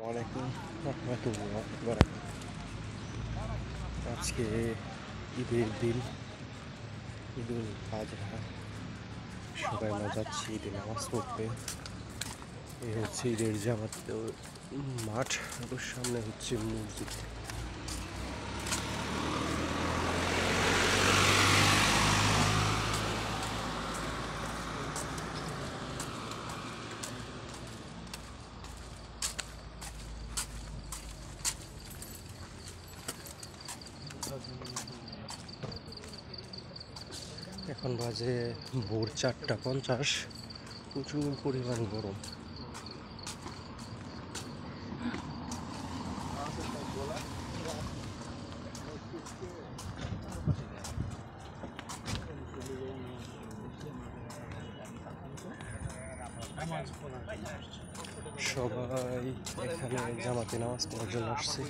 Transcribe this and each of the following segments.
ওয়ালাইকুম রহমতুল্লাহ বারাকাতুহু। আজকে ঈদের দিন, ঈদুল আজহা। সবাই আমরা যাচ্ছি ঈদের নামাজ পড়তে। এই হচ্ছে ঈদের জামাত মাঠ, ওর সামনে হচ্ছে মসজিদ। এখন বাজে ভোর 4:50। প্রচুর পরিমাণ গরম। সবাই এখানে জামাতে নামাজ পড়ার জন্য আসছে।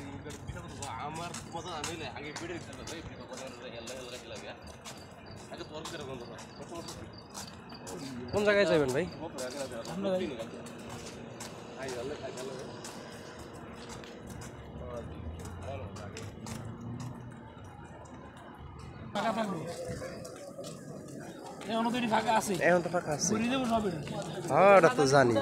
কোন জায়গায় যাবেন ভাই? এখন তো ফাঁকা আছে। হ্যাঁ, ওটা তো জানি।